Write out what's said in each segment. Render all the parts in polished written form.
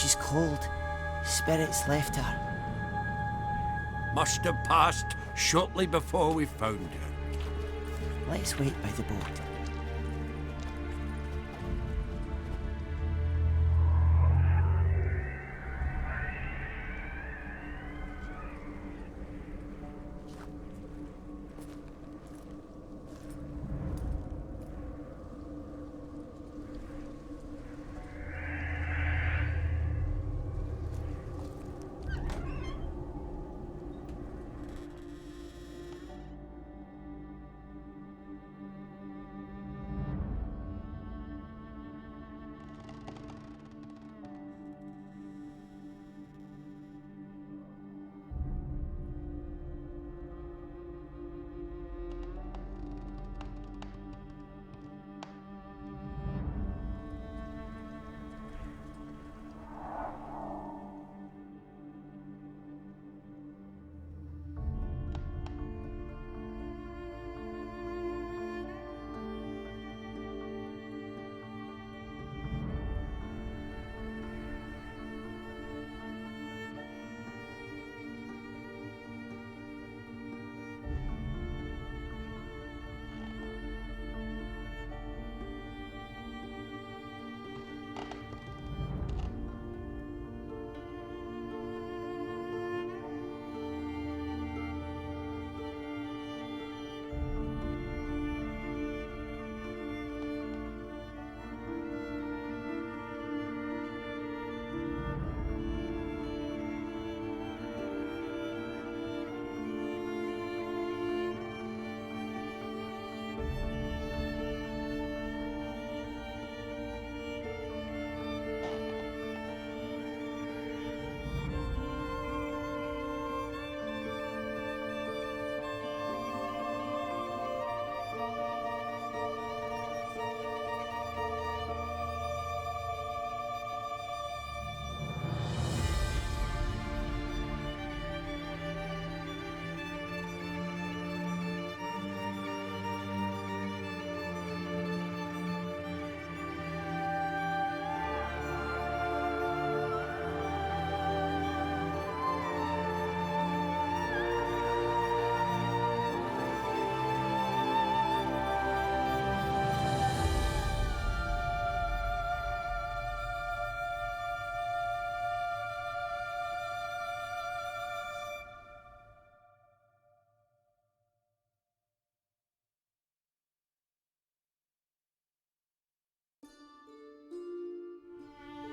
she's cold. Spirits left her. Must have passed shortly before we found her. Let's wait by the boat.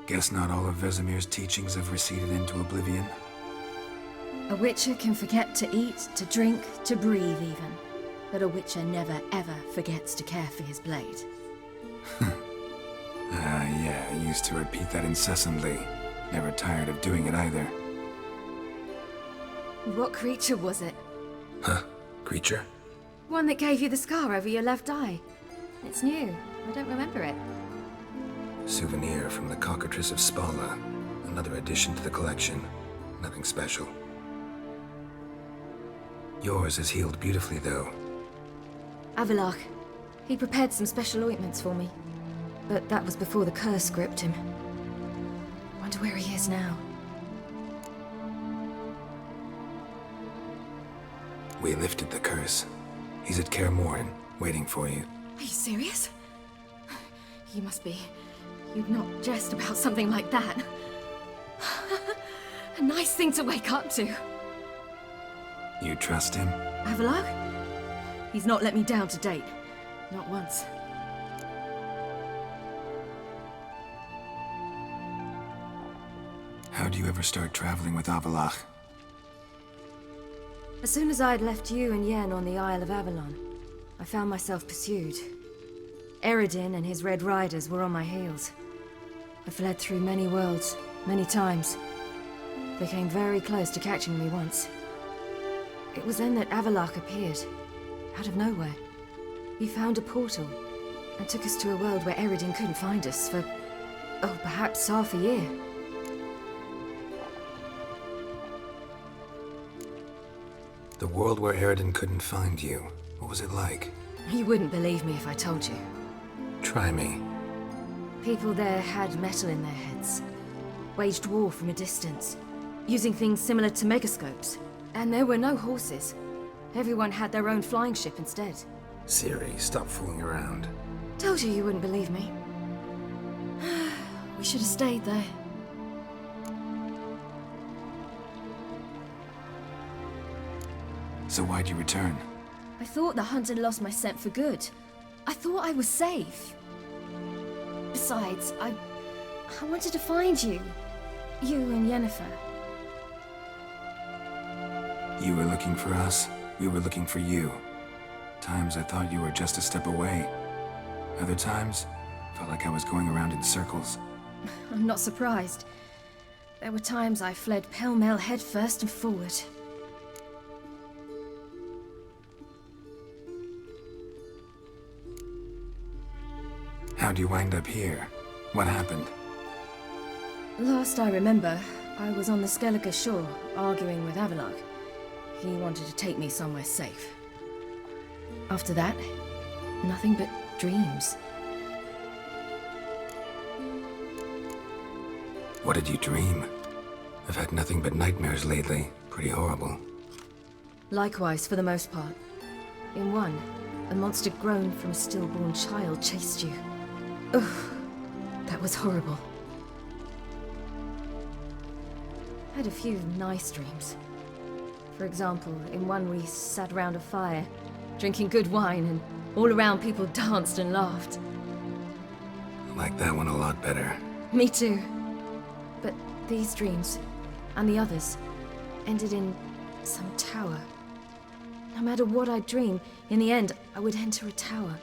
Guess not all of Vesemir's teachings have receded into oblivion. A witcher can forget to eat, to drink, to breathe even. But a witcher never ever forgets to care for his blade. Yeah, I used to repeat that incessantly. Never tired of doing it either. What creature was it? Huh? Creature? One that gave you the scar over your left eye. It's new. I don't remember it. Souvenir from the Cockatrice of Spala. Another addition to the collection. Nothing special. Yours is healed beautifully, though. Avallac'h. He prepared some special ointments for me. But that was before the curse gripped him. Wonder where he is now. We lifted the curse. He's at Kaer Morhen, waiting for you. Are you serious? You must be. You'd not jest about something like that. A nice thing to wake up to. You trust him? Avallac'h? He's not let me down to date. Not once. How'd you ever start traveling with Avallac'h? As soon as I'd left you and Yen on the Isle of Avalon, I found myself pursued. Eredin and his Red Riders were on my heels. I fled through many worlds, many times. They came very close to catching me once. It was then that Avallac'h appeared, out of nowhere. He found a portal, and took us to a world where Eredin couldn't find us for, oh, perhaps half a year. The world where Eredin couldn't find you. What was it like? You wouldn't believe me if I told you. Try me. People there had metal in their heads. waged war from a distance, using things similar to megascopes. And there were no horses. Everyone had their own flying ship instead. Ciri, stop fooling around. Told you wouldn't believe me. We should have stayed there. So why'd you return? I thought the hunt had lost my scent for good. I thought I was safe. Besides, I wanted to find you. You and Yennefer. You were looking for us, we were looking for you. Times I thought you were just a step away. Other times, felt like I was going around in circles. I'm not surprised. There were times I fled pell-mell headfirst and forward. How'd you wind up here? What happened? Last I remember, I was on the Skellige shore, arguing with Avallac'h. He wanted to take me somewhere safe. After that, nothing but dreams. What did you dream? I've had nothing but nightmares lately. Pretty horrible. Likewise, for the most part. In one, a monster grown from a stillborn child chased you. Ugh, that was horrible. I had a few nice dreams. For example, in one we sat around a fire, drinking good wine, and all around people danced and laughed. I like that one a lot better. Me too. But these dreams, and the others, ended in some tower. No matter what I dream, in the end, I would enter a tower.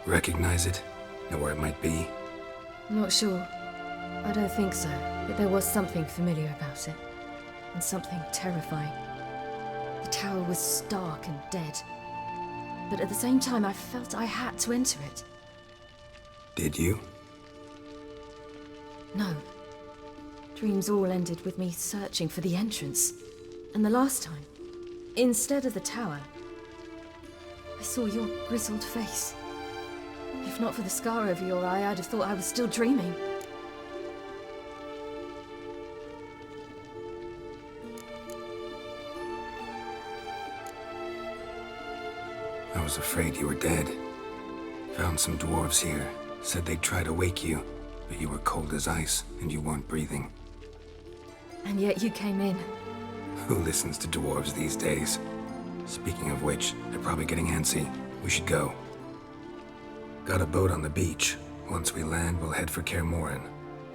Recognize it? Know where it might be? Not sure. I don't think so, but there was something familiar about it. And something terrifying. The tower was stark and dead. But at the same time, I felt I had to enter it. Did you? No. Dreams all ended with me searching for the entrance. And the last time, instead of the tower, I saw your grizzled face. If not for the scar over your eye, I'd have thought I was still dreaming. I was afraid you were dead. Found some dwarves here. Said they'd try to wake you, but you were cold as ice and you weren't breathing. And yet you came in. Who listens to dwarves these days? Speaking of which, they're probably getting antsy. We should go. Got a boat on the beach. Once we land, we'll head for Kaer Morhen.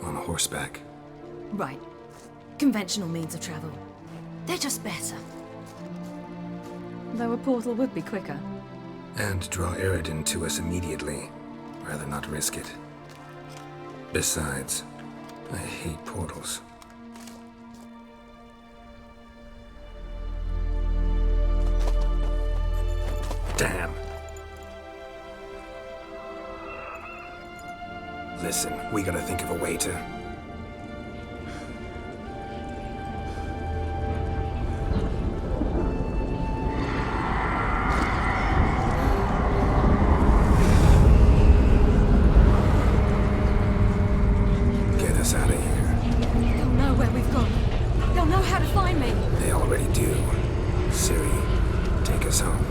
On horseback. Right. Conventional means of travel. They're just better. Though a portal would be quicker. And draw Eredin to us immediately. Rather not risk it. Besides, I hate portals. Damn. Listen, we gotta think of a way to... get us out of here. They'll know where we've gone. They'll know how to find me. They already do. Ciri, take us home.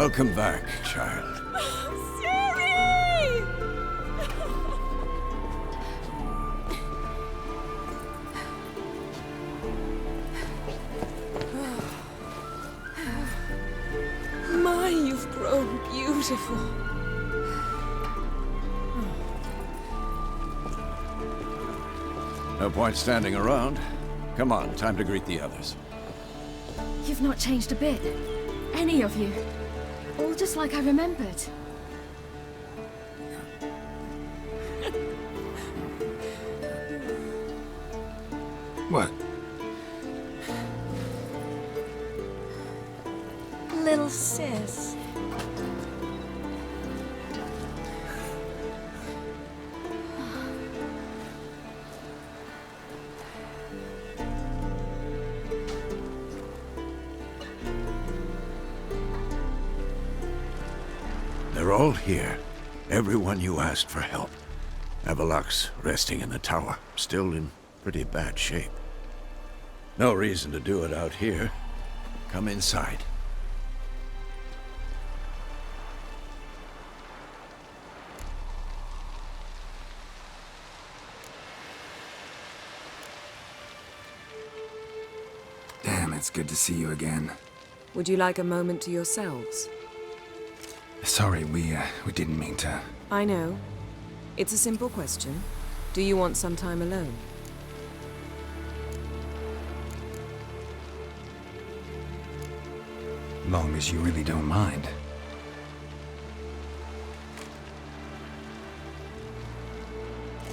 Welcome back, child. Ciri! My, you've grown beautiful. No point standing around. Come on, time to greet the others. You've not changed a bit. Any of you. All just like I remembered. What? Little sis. They're all here. Everyone you asked for help. Avalok's resting in the tower, still in pretty bad shape. No reason to do it out here. Come inside. Damn, it's good to see you again. Would you like a moment to yourselves? Sorry, we didn't mean to. I know. It's a simple question. Do you want some time alone? Long as you really don't mind.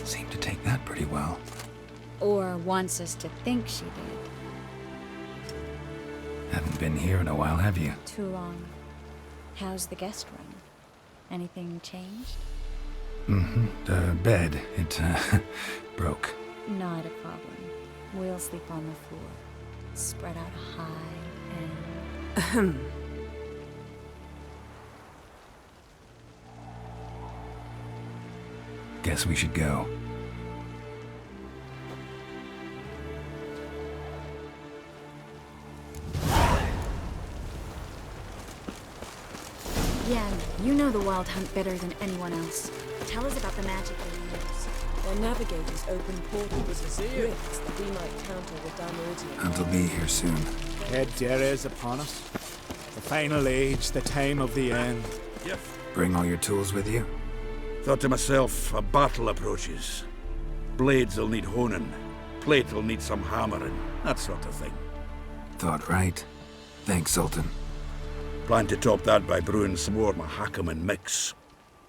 Seemed to take that pretty well. Or wants us to think she did. Haven't been here in a while, have you? Too long. How's the guest room? Anything changed? The bed, it, broke. Not a problem. We'll sleep on the floor. Spread out high and... Guess we should go. Yen, you know the Wild Hunt better than anyone else. Tell us about the magic they use. Their navigators open portals as rifts that we might counter with Dimordium. Hunt will be here soon. Dead Dere is upon us. The final age, the time of the end. Yep. Bring all your tools with you? Thought to myself, a battle approaches. Blades will need honing. Plate will need some hammering. That sort of thing. Thought right. Thanks, Sultan. Plan to top that by brewing some more Mahakaman mix.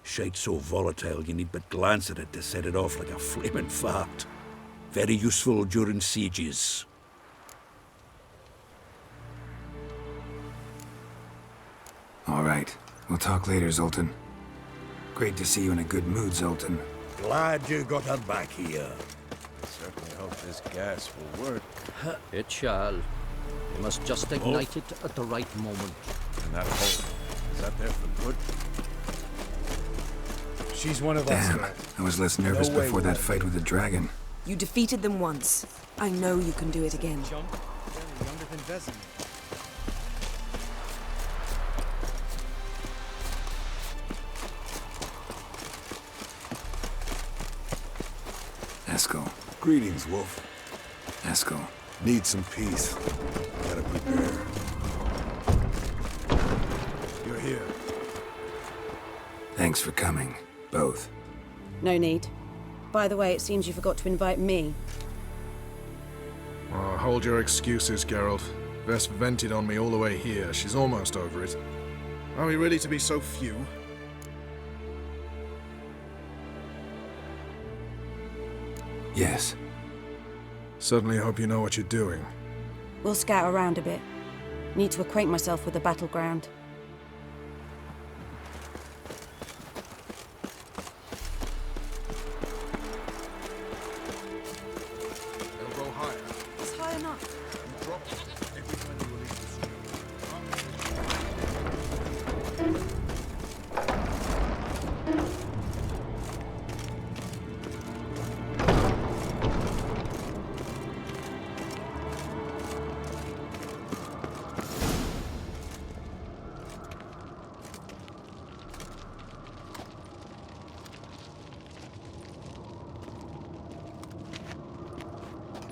Shite so volatile you need but glance at it to set it off like a flaming fart. Very useful during sieges. All right. We'll talk later, Zoltan. Great to see you in a good mood, Zoltan. Glad you got her back here. Certainly hope this gas will work. It shall. You must just ignite it at the right moment. And that hole, is that there for good? She's one of Damn, us. I was less nervous No way before we'll that let fight with the dragon. You defeated them once. I know you can do it again. Younger than Vesemir. Eskel. Greetings, Wolf. Eskel. Need some peace. Gotta prepare. You're here. Thanks for coming, both. No need. By the way, it seems you forgot to invite me. Hold your excuses, Geralt. Vess vented on me all the way here. She's almost over it. Are we ready to be so few? Yes. Certainly hope you know what you're doing. We'll scout around a bit. Need to acquaint myself with the battleground. They'll go higher. It's high enough. You drop every time you release the stream.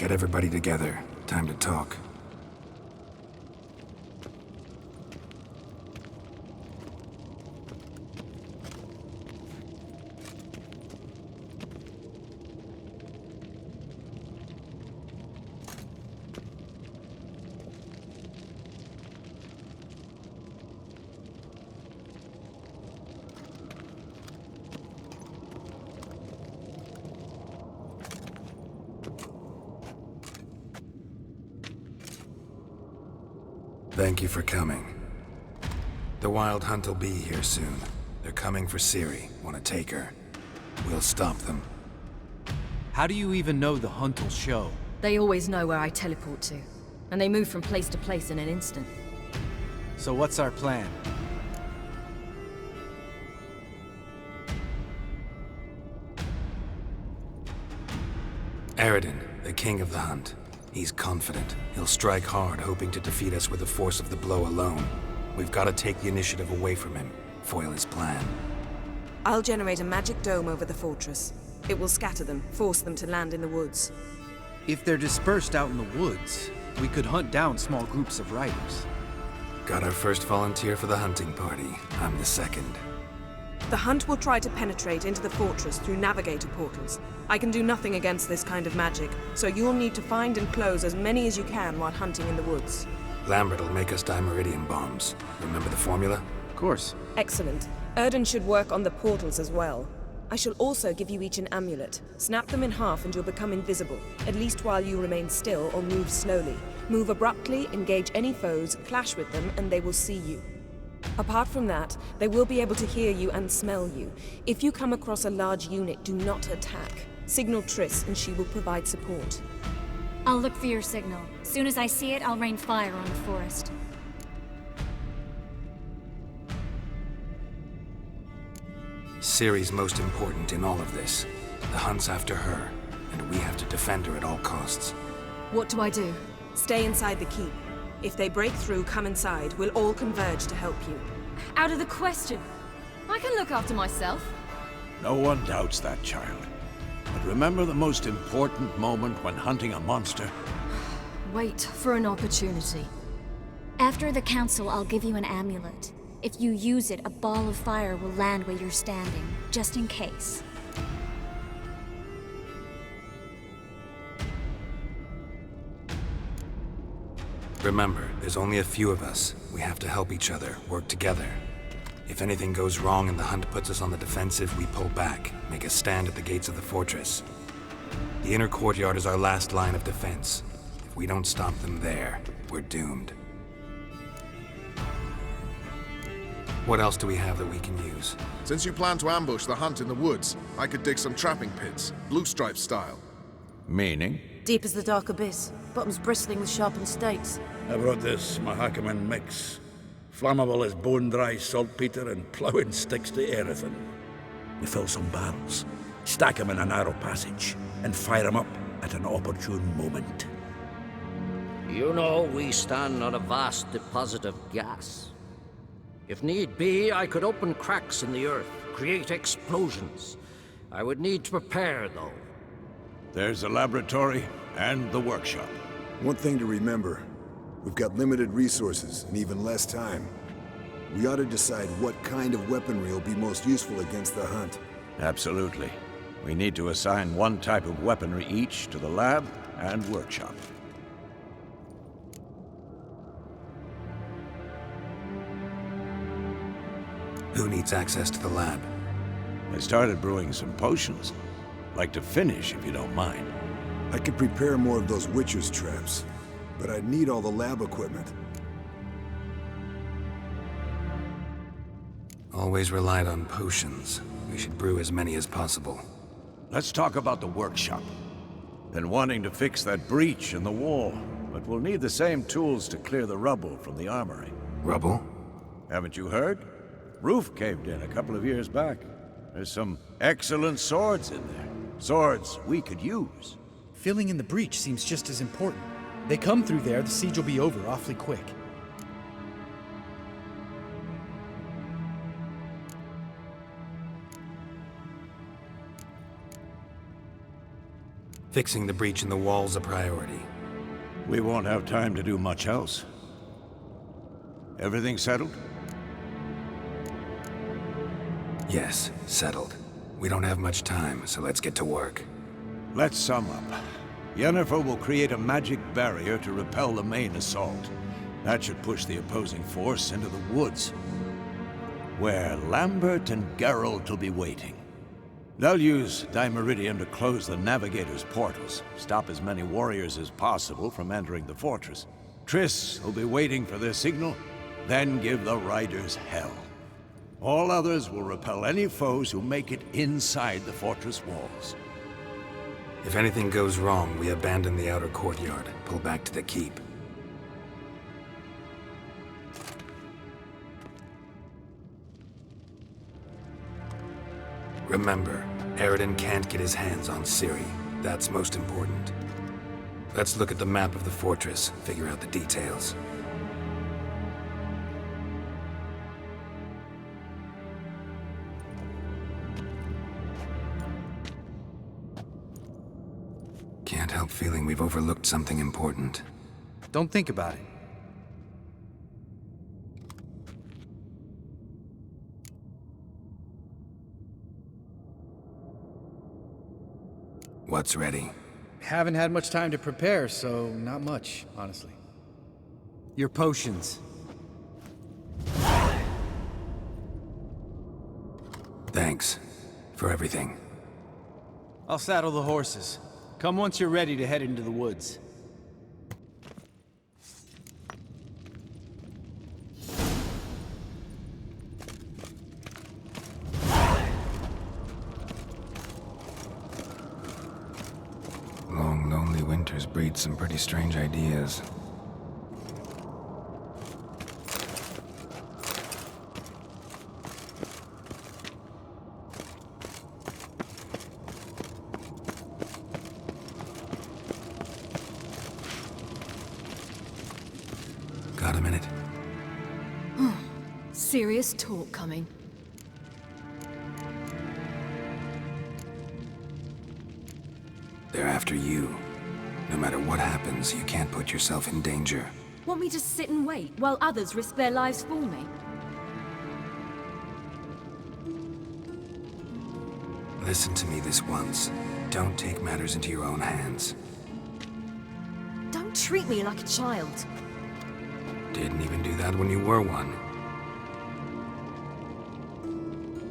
Get everybody together. Time to talk. Thank you for coming. The Wild Hunt will be here soon. They're coming for Ciri. Want to take her? We'll stop them. How do you even know the Hunt will show? They always know where I teleport to, and they move from place to place in an instant. So what's our plan? Eredin, the king of the Hunt. He's confident. He'll strike hard, hoping to defeat us with the force of the blow alone. We've got to take the initiative away from him, foil his plan. I'll generate a magic dome over the fortress. It will scatter them, force them to land in the woods. If they're dispersed out in the woods, we could hunt down small groups of riders. Got our first volunteer for the hunting party. I'm the second. The Hunt will try to penetrate into the fortress through navigator portals. I can do nothing against this kind of magic, so you'll need to find and close as many as you can while hunting in the woods. Lambert will make us dimeridium bombs. Remember the formula? Of course. Excellent. Erden should work on the portals as well. I shall also give you each an amulet. Snap them in half and you'll become invisible, at least while you remain still or move slowly. Move abruptly, engage any foes, clash with them, and they will see you. Apart from that, they will be able to hear you and smell you. If you come across a large unit, do not attack. Signal Triss and she will provide support. I'll look for your signal. As soon as I see it, I'll rain fire on the forest. Ciri's most important in all of this. The Hunt's after her, and we have to defend her at all costs. What do I do? Stay inside the keep. If they break through, come inside. We'll all converge to help you. Out of the question. I can look after myself. No one doubts that, child. But remember the most important moment when hunting a monster? Wait for an opportunity. After the council, I'll give you an amulet. If you use it, a ball of fire will land where you're standing, just in case. Remember, there's only a few of us. We have to help each other, work together. If anything goes wrong and the Hunt puts us on the defensive, we pull back, make a stand at the gates of the fortress. The inner courtyard is our last line of defense. If we don't stop them there, we're doomed. What else do we have that we can use? Since you plan to ambush the Hunt in the woods, I could dig some trapping pits, blue stripe style. Meaning? Deep as the dark abyss, bottoms bristling with sharpened stakes. I brought this Mahakaman mix. Flammable as bone-dry saltpeter and ploughing sticks to anything. We fill some barrels, stack them in a narrow passage, and fire them up at an opportune moment. You know, we stand on a vast deposit of gas. If need be, I could open cracks in the earth, create explosions. I would need to prepare, though. There's a laboratory and the workshop. One thing to remember, we've got limited resources and even less time. We ought to decide what kind of weaponry will be most useful against the Hunt. Absolutely. We need to assign one type of weaponry each to the lab and workshop. Who needs access to the lab? I started brewing some potions. Like to finish, if you don't mind. I could prepare more of those Witcher's traps, but I'd need all the lab equipment. Always relied on potions. We should brew as many as possible. Let's talk about the workshop. Been wanting to fix that breach in the wall, but we'll need the same tools to clear the rubble from the armory. Rubble? Haven't you heard? Roof caved in a couple of years back. There's some excellent swords in there. Swords we could use. Filling in the breach seems just as important. They come through there, the siege will be over awfully quick. Fixing the breach in the wall's a priority. We won't have time to do much else. Everything settled? Yes, settled. We don't have much time, so let's get to work. Let's sum up. Yennefer will create a magic barrier to repel the main assault. That should push the opposing force into the woods, where Lambert and Geralt will be waiting. They'll use Dimeridium to close the Navigator's portals, stop as many warriors as possible from entering the fortress. Triss will be waiting for their signal, then give the riders hell. All others will repel any foes who make it inside the fortress walls. If anything goes wrong, we abandon the outer courtyard, pull back to the keep. Remember, Eredin can't get his hands on Ciri. That's most important. Let's look at the map of the fortress, figure out the details. Can't help feeling we've overlooked something important. Don't think about it. What's ready? Haven't had much time to prepare, so not much, honestly. Your potions. Thanks for everything. I'll saddle the horses. Come once you're ready to head into the woods. Long, lonely winters breed some pretty strange ideas. Got a minute? Serious talk coming. They're after you. No matter what happens, you can't put yourself in danger. Want me to sit and wait while others risk their lives for me? Listen to me this once. Don't take matters into your own hands. Don't treat me like a child. Didn't even do that when you were one.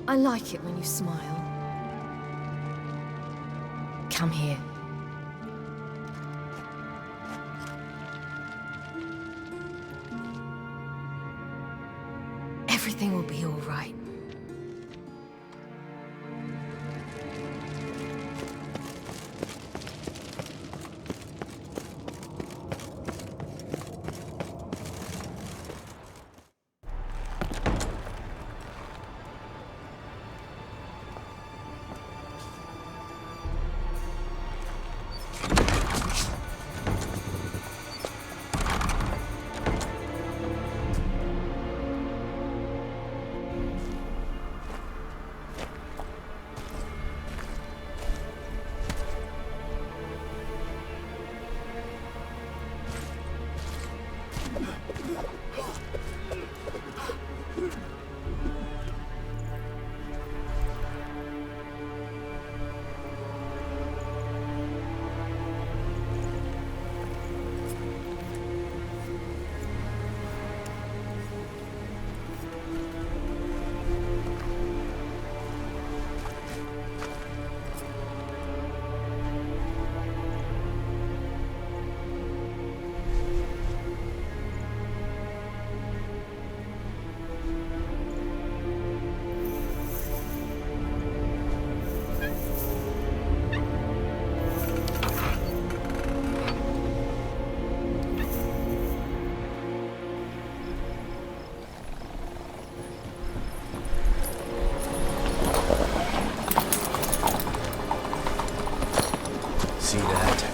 I like it when you smile. Come here. Everything will be all right. See that?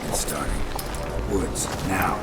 It's starting. Woods, now.